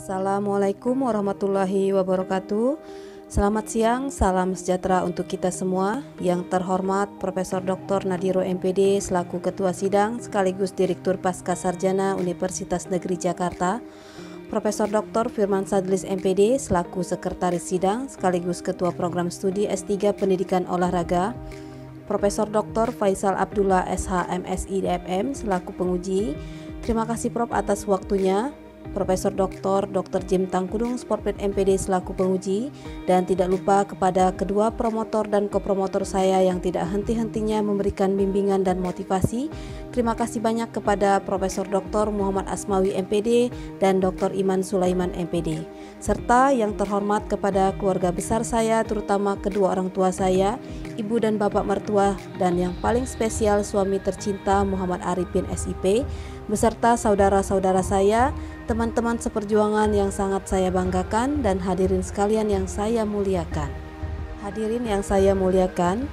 Assalamualaikum warahmatullahi wabarakatuh. Selamat siang, salam sejahtera untuk kita semua. Yang terhormat Profesor Dr. Nadiro MPD selaku Ketua Sidang sekaligus Direktur Pascasarjana Universitas Negeri Jakarta, Profesor Dr. Firman Sadlis MPD selaku Sekretaris Sidang sekaligus Ketua Program Studi S3 Pendidikan Olahraga, Profesor Dr. Faisal Abdullah SH MSI DFM selaku penguji. Terima kasih Prof atas waktunya. Profesor Dr. Jim Tangkudung Sportped MPD selaku penguji, dan tidak lupa kepada kedua promotor dan kopromotor saya yang tidak henti-hentinya memberikan bimbingan dan motivasi. Terima kasih banyak kepada Profesor Dr. Muhammad Asmawi MPD dan Dr. Iman Sulaiman MPD, serta yang terhormat kepada keluarga besar saya, terutama kedua orang tua saya, ibu dan bapak mertua, dan yang paling spesial suami tercinta Muhammad Arifin SIP, beserta saudara-saudara saya, teman-teman seperjuangan yang sangat saya banggakan, dan hadirin sekalian yang saya muliakan. Hadirin yang saya muliakan,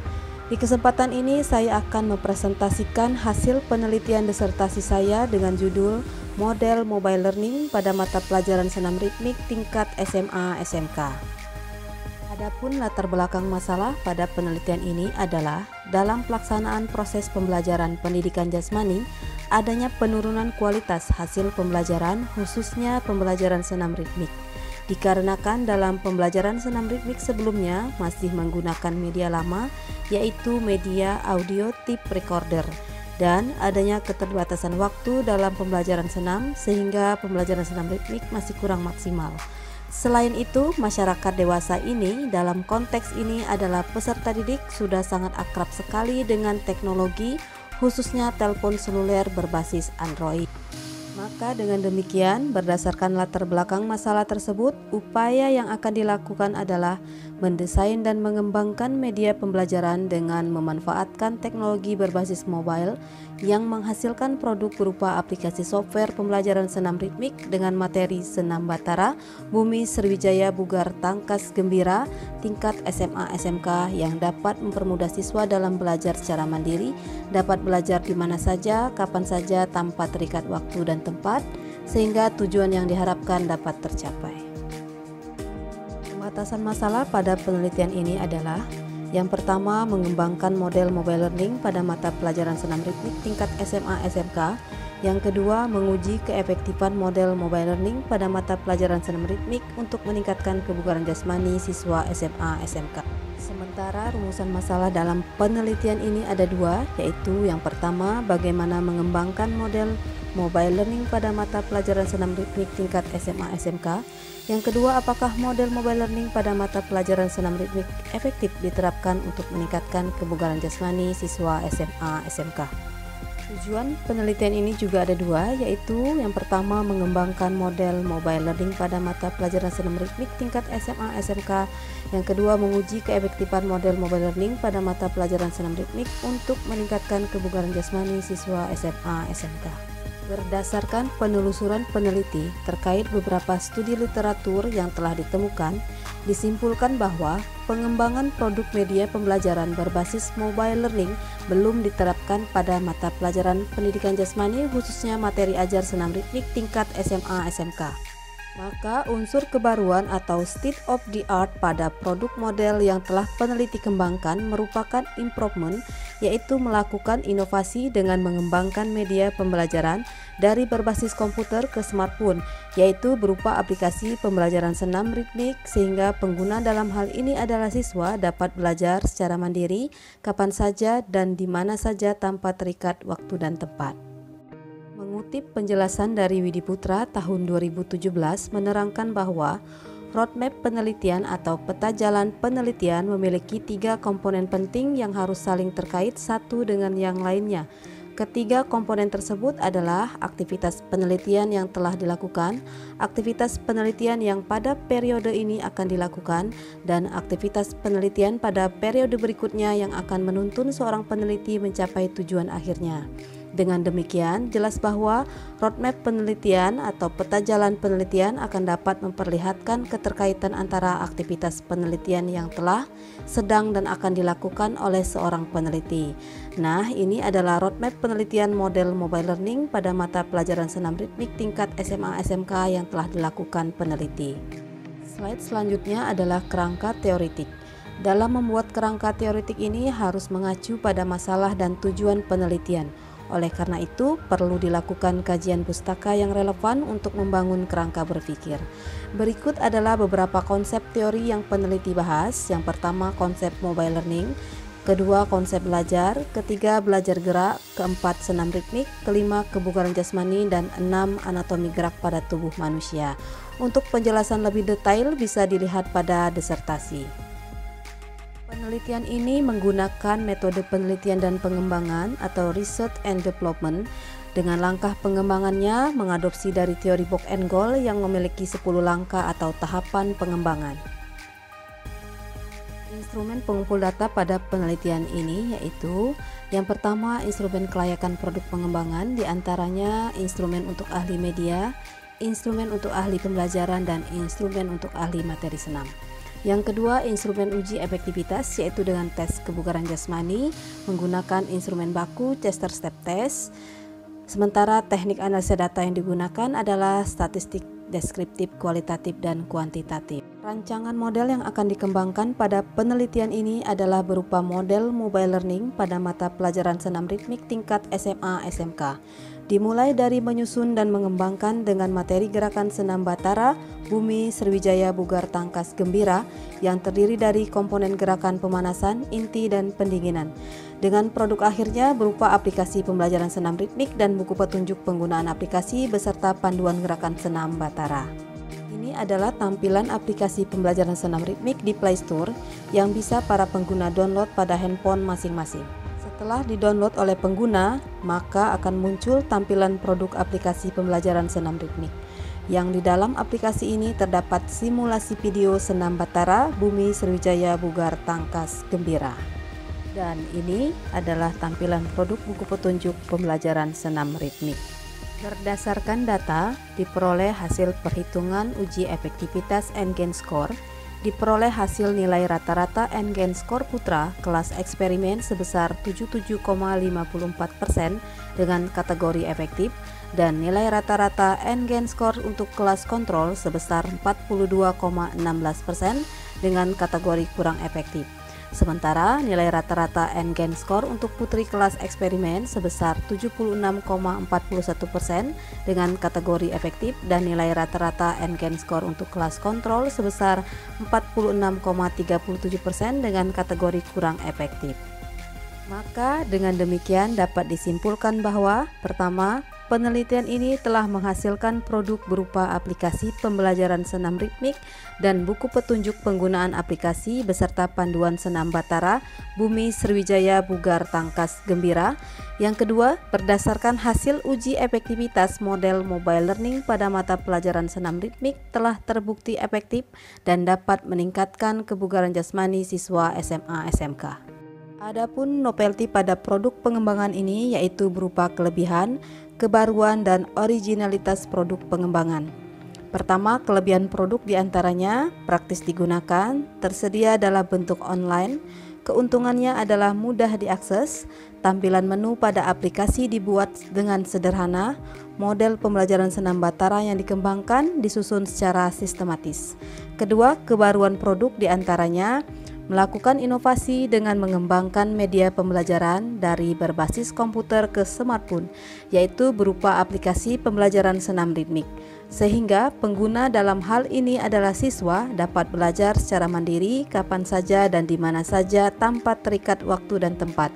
di kesempatan ini saya akan mempresentasikan hasil penelitian disertasi saya dengan judul Model Mobile Learning pada mata pelajaran senam ritmik tingkat SMA SMK. Adapun latar belakang masalah pada penelitian ini adalah dalam pelaksanaan proses pembelajaran pendidikan jasmani, adanya penurunan kualitas hasil pembelajaran, khususnya pembelajaran senam ritmik. Dikarenakan dalam pembelajaran senam ritmik sebelumnya masih menggunakan media lama, yaitu media audio tip recorder, dan adanya keterbatasan waktu dalam pembelajaran senam sehingga pembelajaran senam ritmik masih kurang maksimal. Selain itu, masyarakat dewasa ini dalam konteks ini adalah peserta didik sudah sangat akrab sekali dengan teknologi, khususnya telepon seluler berbasis Android. Maka dengan demikian, berdasarkan latar belakang masalah tersebut, upaya yang akan dilakukan adalah mendesain dan mengembangkan media pembelajaran dengan memanfaatkan teknologi berbasis mobile yang menghasilkan produk berupa aplikasi software pembelajaran senam ritmik dengan materi senam batara, bumi, Sriwijaya, Bugar, Tangkas, Gembira, tingkat SMA SMK yang dapat mempermudah siswa dalam belajar secara mandiri, dapat belajar di mana saja, kapan saja tanpa terikat waktu dan tempat, sehingga tujuan yang diharapkan dapat tercapai. Pembatasan masalah pada penelitian ini adalah: yang pertama, mengembangkan model mobile learning pada mata pelajaran senam ritmik tingkat SMA SMK. Yang kedua, menguji keefektifan model mobile learning pada mata pelajaran senam ritmik untuk meningkatkan kebugaran jasmani siswa SMA SMK. Sementara rumusan masalah dalam penelitian ini ada dua, yaitu yang pertama, bagaimana mengembangkan model mobile learning pada mata pelajaran senam ritmik tingkat SMA SMK. Yang kedua, apakah model mobile learning pada mata pelajaran senam ritmik efektif diterapkan untuk meningkatkan kebugaran jasmani siswa SMA SMK. Tujuan penelitian ini juga ada dua, yaitu yang pertama, mengembangkan model mobile learning pada mata pelajaran senam ritmik tingkat SMA SMK. Yang kedua, menguji keefektifan model mobile learning pada mata pelajaran senam ritmik untuk meningkatkan kebugaran jasmani siswa SMA SMK. Berdasarkan penelusuran peneliti terkait beberapa studi literatur yang telah ditemukan, disimpulkan bahwa pengembangan produk media pembelajaran berbasis mobile learning belum diterapkan pada mata pelajaran pendidikan jasmani, khususnya materi ajar senam ritmik tingkat SMA SMK. Maka unsur kebaruan atau state of the art pada produk model yang telah peneliti kembangkan merupakan improvement, yaitu melakukan inovasi dengan mengembangkan media pembelajaran dari berbasis komputer ke smartphone, yaitu berupa aplikasi pembelajaran senam ritmik, sehingga pengguna dalam hal ini adalah siswa dapat belajar secara mandiri kapan saja dan di mana saja tanpa terikat waktu dan tempat. Mengutip penjelasan dari Widi Putra tahun 2017 menerangkan bahwa roadmap penelitian atau peta jalan penelitian memiliki 3 komponen penting yang harus saling terkait satu dengan yang lainnya. Ketiga komponen tersebut adalah aktivitas penelitian yang telah dilakukan, aktivitas penelitian yang pada periode ini akan dilakukan, dan aktivitas penelitian pada periode berikutnya yang akan menuntun seorang peneliti mencapai tujuan akhirnya. Dengan demikian, jelas bahwa roadmap penelitian atau peta jalan penelitian akan dapat memperlihatkan keterkaitan antara aktivitas penelitian yang telah, sedang, dan akan dilakukan oleh seorang peneliti. Nah, ini adalah roadmap penelitian model mobile learning pada mata pelajaran senam ritmik tingkat SMA SMK yang telah dilakukan peneliti. Slide selanjutnya adalah kerangka teoritik. Dalam membuat kerangka teoritik ini harus mengacu pada masalah dan tujuan penelitian. Oleh karena itu, perlu dilakukan kajian pustaka yang relevan untuk membangun kerangka berpikir. Berikut adalah beberapa konsep teori yang peneliti bahas. Yang pertama, konsep mobile learning. Kedua, konsep belajar. Ketiga, belajar gerak. Keempat, senam ritmik. Kelima, kebugaran jasmani. Dan enam, anatomi gerak pada tubuh manusia. Untuk penjelasan lebih detail bisa dilihat pada disertasi. Penelitian ini menggunakan metode penelitian dan pengembangan atau research and development. Dengan langkah pengembangannya mengadopsi dari teori Bock and Goal yang memiliki 10 langkah atau tahapan pengembangan. Instrumen pengumpul data pada penelitian ini yaitu yang pertama, instrumen kelayakan produk pengembangan, diantaranya instrumen untuk ahli media, instrumen untuk ahli pembelajaran, dan instrumen untuk ahli materi senam. Yang kedua, instrumen uji efektivitas yaitu dengan tes kebugaran jasmani menggunakan instrumen baku Chester Step Test. Sementara teknik analisa data yang digunakan adalah statistik deskriptif, kualitatif, dan kuantitatif. Rancangan model yang akan dikembangkan pada penelitian ini adalah berupa model mobile learning pada mata pelajaran senam ritmik tingkat SMA SMK. Dimulai dari menyusun dan mengembangkan dengan materi gerakan senam Batara, Bumi, Sriwijaya, Bugar, Tangkas, Gembira yang terdiri dari komponen gerakan pemanasan, inti, dan pendinginan. Dengan produk akhirnya berupa aplikasi pembelajaran senam ritmik dan buku petunjuk penggunaan aplikasi beserta panduan gerakan senam Batara. Ini adalah tampilan aplikasi pembelajaran senam ritmik di Play Store yang bisa para pengguna download pada handphone masing-masing. Setelah di-download oleh pengguna, maka akan muncul tampilan produk aplikasi pembelajaran senam ritmik. Yang di dalam aplikasi ini terdapat simulasi video senam Batara, Bumi, Sriwijaya, Bugar, Tangkas, Gembira. Dan ini adalah tampilan produk buku petunjuk pembelajaran senam ritmik. Berdasarkan data, diperoleh hasil perhitungan uji efektivitas N-Gain Score, diperoleh hasil nilai rata-rata N-Gain Score Putra kelas eksperimen sebesar 77,54% dengan kategori efektif dan nilai rata-rata N-Gain Score untuk kelas kontrol sebesar 42,16% dengan kategori kurang efektif. Sementara nilai rata-rata N-Gain Score untuk putri kelas eksperimen sebesar 76,41% dengan kategori efektif dan nilai rata-rata N-Gain Score untuk kelas kontrol sebesar 46,37% dengan kategori kurang efektif. Maka dengan demikian dapat disimpulkan bahwa pertama, penelitian ini telah menghasilkan produk berupa aplikasi pembelajaran senam ritmik dan buku petunjuk penggunaan aplikasi beserta panduan senam Batara, Bumi, Sriwijaya, Bugar, Tangkas, Gembira. Yang kedua, berdasarkan hasil uji efektivitas model mobile learning pada mata pelajaran senam ritmik telah terbukti efektif dan dapat meningkatkan kebugaran jasmani siswa SMA SMK. Adapun novelty pada produk pengembangan ini yaitu berupa kelebihan, kebaruan, dan originalitas produk pengembangan. Pertama, kelebihan produk diantaranya praktis digunakan, tersedia dalam bentuk online, keuntungannya adalah mudah diakses, tampilan menu pada aplikasi dibuat dengan sederhana, model pembelajaran senam Batara yang dikembangkan disusun secara sistematis. Kedua, kebaruan produk diantaranya melakukan inovasi dengan mengembangkan media pembelajaran dari berbasis komputer ke smartphone, yaitu berupa aplikasi pembelajaran senam ritmik, sehingga pengguna dalam hal ini adalah siswa dapat belajar secara mandiri kapan saja dan di mana saja tanpa terikat waktu dan tempat.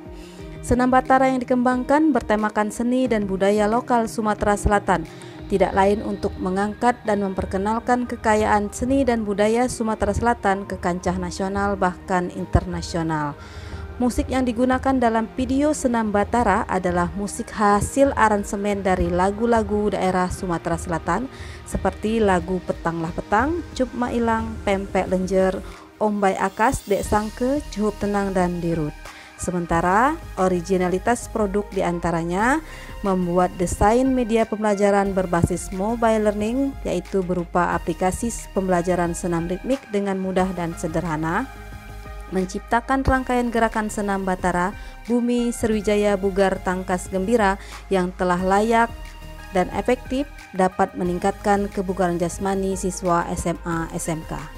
Senam Batara yang dikembangkan bertemakan seni dan budaya lokal Sumatera Selatan, tidak lain untuk mengangkat dan memperkenalkan kekayaan seni dan budaya Sumatera Selatan ke kancah nasional bahkan internasional. Musik yang digunakan dalam video senam Batara adalah musik hasil aransemen dari lagu-lagu daerah Sumatera Selatan seperti lagu Petanglah Petang, Cup Mailang, Pempek Lenjer, Ombay Akas, Dek Sangke, Cuhup Tenang, dan Dirut. Sementara originalitas produk diantaranya membuat desain media pembelajaran berbasis mobile learning, yaitu berupa aplikasi pembelajaran senam ritmik dengan mudah dan sederhana, menciptakan rangkaian gerakan senam Batara Bumi Sriwijaya Bugar Tangkas Gembira yang telah layak dan efektif dapat meningkatkan kebugaran jasmani siswa SMA SMK.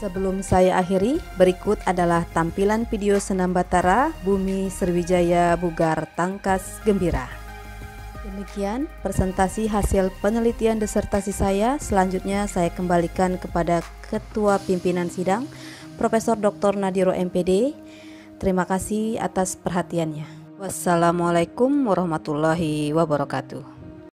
Sebelum saya akhiri, berikut adalah tampilan video senam Batara Bumi Sriwijaya Bugar Tangkas Gembira. Demikian presentasi hasil penelitian disertasi saya. Selanjutnya saya kembalikan kepada Ketua Pimpinan Sidang, Profesor Dr. Nadhiro MPD. Terima kasih atas perhatiannya. Wassalamualaikum warahmatullahi wabarakatuh.